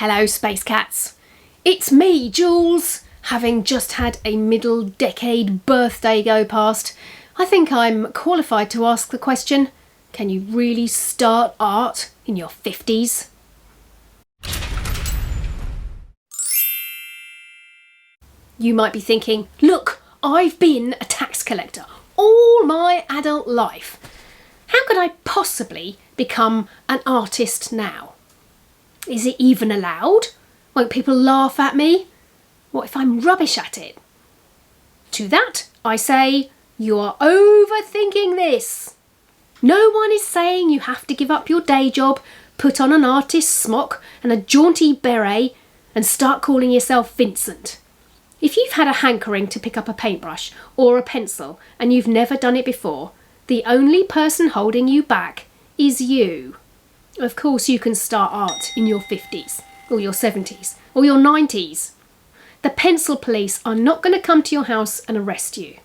Hello, Space Cats. It's me, Jules. Having just had a middle decade birthday go past, I think I'm qualified to ask the question, can you really start art in your 50s? You might be thinking, look, I've been a tax collector all my adult life. How could I possibly become an artist now? Is it even allowed? Won't people laugh at me? What if I'm rubbish at it? To that, I say, you are overthinking this. No one is saying you have to give up your day job, put on an artist's smock and a jaunty beret and start calling yourself Vincent. If you've had a hankering to pick up a paintbrush or a pencil and you've never done it before, the only person holding you back is you. Of course you can start art in your 50s or your 70s or your 90s. The pencil police are not going to come to your house and arrest you.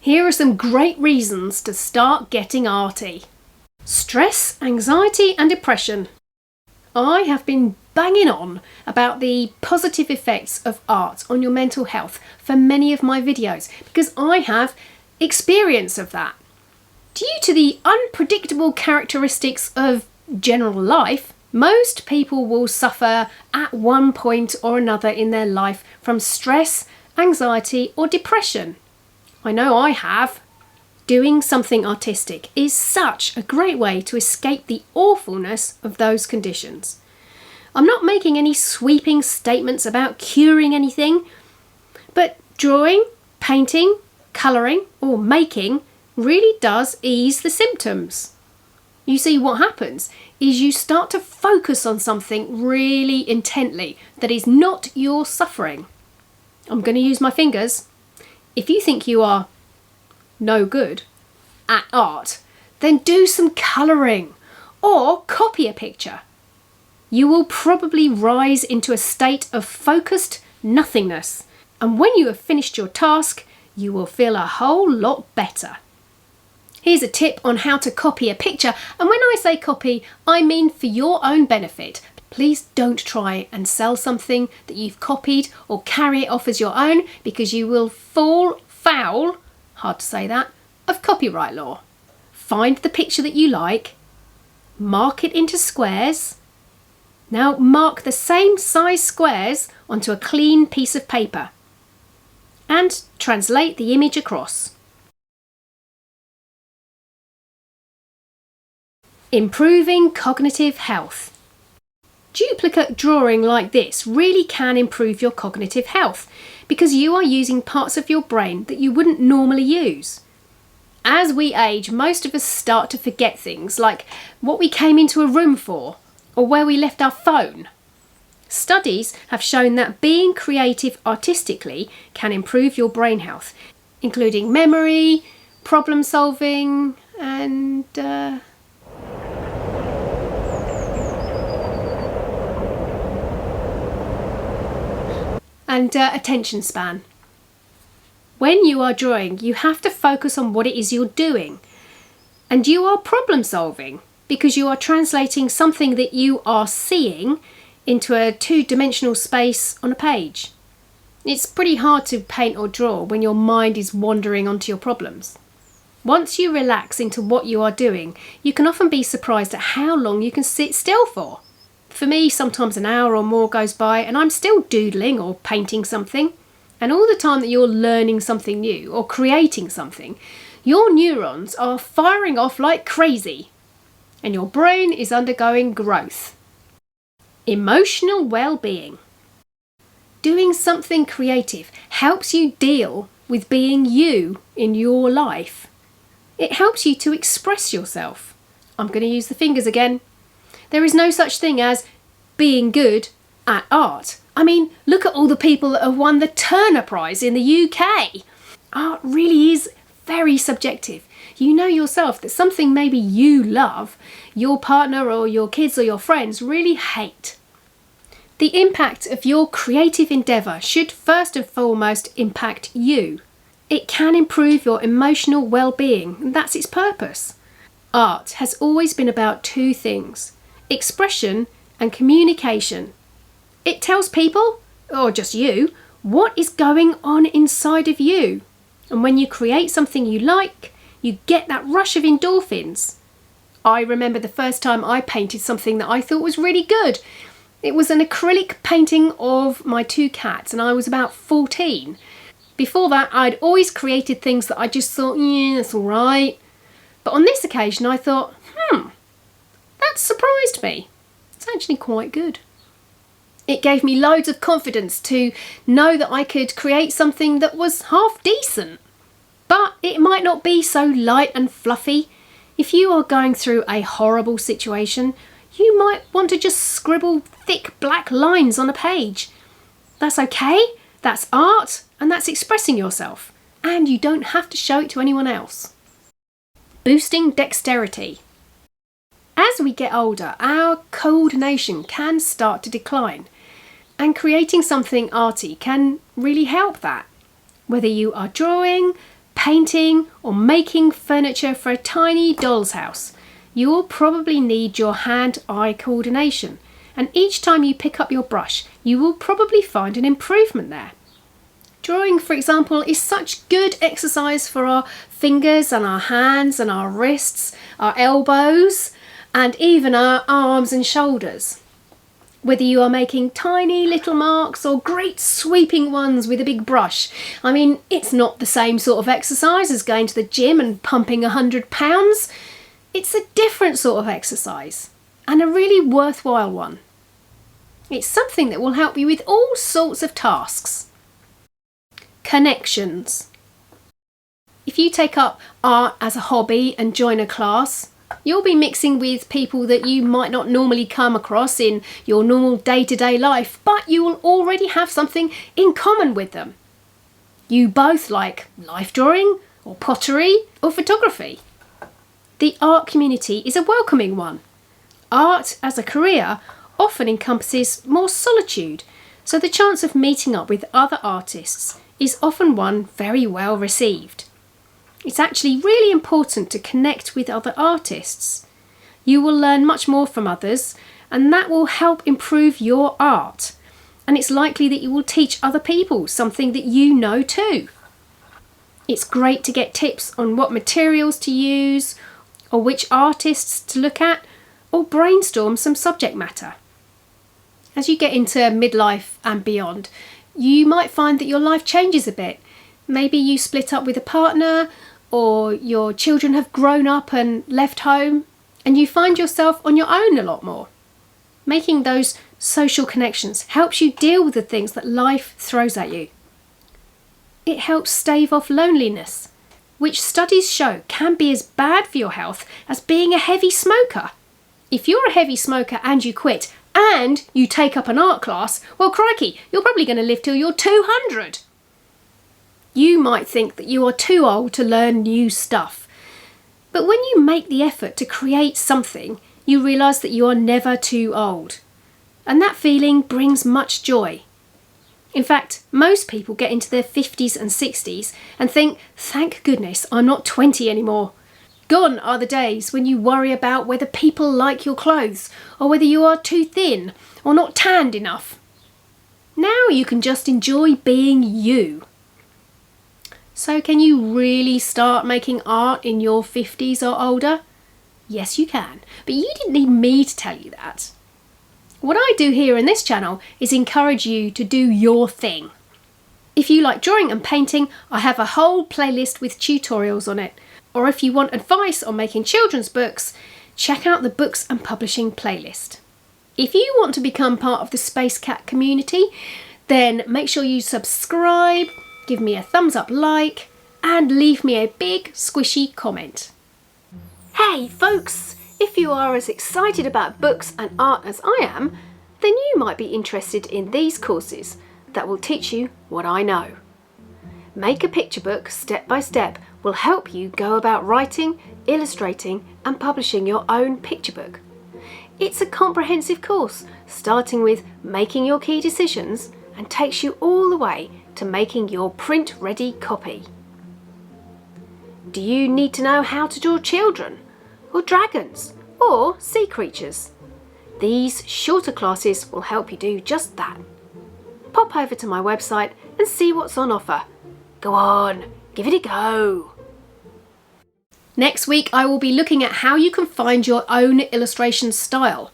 Here are some great reasons to start getting arty. Stress, anxiety and depression. I have been banging on about the positive effects of art on your mental health for many of my videos because I have experience of that. Due to the unpredictable characteristics of general life, most people will suffer at one point or another in their life from stress, anxiety or depression. I know I have. Doing something artistic is such a great way to escape the awfulness of those conditions. I'm not making any sweeping statements about curing anything, but drawing, painting, colouring or making really does ease the symptoms. You see, what happens is you start to focus on something really intently that is not your suffering. I'm going to use my fingers. If you think you are no good at art, then do some colouring or copy a picture. You will probably rise into a state of focused nothingness, and when you have finished your task, you will feel a whole lot better. Here's a tip on how to copy a picture, and when I say copy, I mean for your own benefit. Please don't try and sell something that you've copied or carry it off as your own because you will fall foul, hard to say that, of copyright law. Find the picture that you like, mark it into squares. Now mark the same size squares onto a clean piece of paper and translate the image across. Improving cognitive health. Duplicate drawing like this really can improve your cognitive health because you are using parts of your brain that you wouldn't normally use. As we age, most of us start to forget things like what we came into a room for or where we left our phone. Studies have shown that being creative artistically can improve your brain health, including memory, problem solving and attention span. When you are drawing, you have to focus on what it is you're doing. And you are problem solving because you are translating something that you are seeing into a two-dimensional space on a page. It's pretty hard to paint or draw when your mind is wandering onto your problems. Once you relax into what you are doing, you can often be surprised at how long you can sit still for. For me, sometimes an hour or more goes by and I'm still doodling or painting something. And all the time that you're learning something new or creating something, your neurons are firing off like crazy and your brain is undergoing growth. Emotional well-being. Doing something creative helps you deal with being you in your life. It helps you to express yourself. I'm going to use the fingers again. There is no such thing as being good at art. I mean, look at all the people that have won the Turner Prize in the UK. Art really is very subjective. You know yourself that something maybe you love, your partner or your kids or your friends really hate. The impact of your creative endeavour should first and foremost impact you. It can improve your emotional well-being, and that's its purpose. Art has always been about two things: expression and communication. It tells people, or just you, what is going on inside of you. And when you create something you like, you get that rush of endorphins. I remember the first time I painted something that I thought was really good. It was an acrylic painting of my 2 cats, and I was about 14. Before that, I'd always created things that I just thought, yeah, that's all right. But on this occasion, I thought, that surprised me. It's actually quite good. It gave me loads of confidence to know that I could create something that was half decent. But it might not be so light and fluffy. If you are going through a horrible situation, you might want to just scribble thick black lines on a page. That's okay, that's art, and that's expressing yourself. And you don't have to show it to anyone else. Boosting dexterity. As we get older, our coordination can start to decline, and creating something arty can really help that. Whether you are drawing, painting, or making furniture for a tiny doll's house, you will probably need your hand-eye coordination, and each time you pick up your brush, you will probably find an improvement there. Drawing, for example, is such good exercise for our fingers and our hands and our wrists, our elbows, and even our arms and shoulders. Whether you are making tiny little marks or great sweeping ones with a big brush, I mean, it's not the same sort of exercise as going to the gym and pumping 100 pounds. It's a different sort of exercise, and a really worthwhile one. It's something that will help you with all sorts of tasks. Connections. If you take up art as a hobby and join a class, you'll be mixing with people that you might not normally come across in your normal day-to-day life, but you will already have something in common with them. You both like life drawing, or pottery, or photography. The art community is a welcoming one. Art as a career often encompasses more solitude, so the chance of meeting up with other artists is often one very well received. It's actually really important to connect with other artists. You will learn much more from others, and that will help improve your art. And it's likely that you will teach other people something that you know too. It's great to get tips on what materials to use, or which artists to look at, or brainstorm some subject matter. As you get into midlife and beyond, you might find that your life changes a bit. Maybe you split up with a partner, or your children have grown up and left home, and you find yourself on your own a lot more. Making those social connections helps you deal with the things that life throws at you. It helps stave off loneliness, which studies show can be as bad for your health as being a heavy smoker. If you're a heavy smoker and you quit, and you take up an art class, well, crikey, you're probably going to live till you're 200. You might think that you are too old to learn new stuff. But when you make the effort to create something, you realise that you are never too old. And that feeling brings much joy. In fact, most people get into their 50s and 60s and think, thank goodness I'm not 20 anymore. Gone are the days when you worry about whether people like your clothes, or whether you are too thin or not tanned enough. Now you can just enjoy being you. So can you really start making art in your 50s or older? Yes, you can, but you didn't need me to tell you that. What I do here in this channel is encourage you to do your thing. If you like drawing and painting, I have a whole playlist with tutorials on it. Or if you want advice on making children's books, check out the Books and Publishing playlist. If you want to become part of the Space Cat community, then make sure you subscribe, give me a thumbs up like, and leave me a big squishy comment. Hey folks, if you are as excited about books and art as I am, then you might be interested in these courses that will teach you what I know. Make a picture book step by step will help you go about writing, illustrating and publishing your own picture book. It's a comprehensive course starting with making your key decisions and takes you all the way to making your print-ready copy. Do you need to know how to draw children, or dragons, or sea creatures? These shorter classes will help you do just that. Pop over to my website and see what's on offer. Go on, give it a go. Next week I will be looking at how you can find your own illustration style.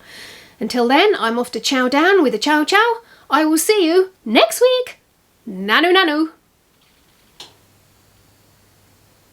Until then, I'm off to chow down with a chow chow. I will see you next week. Nanu nanu.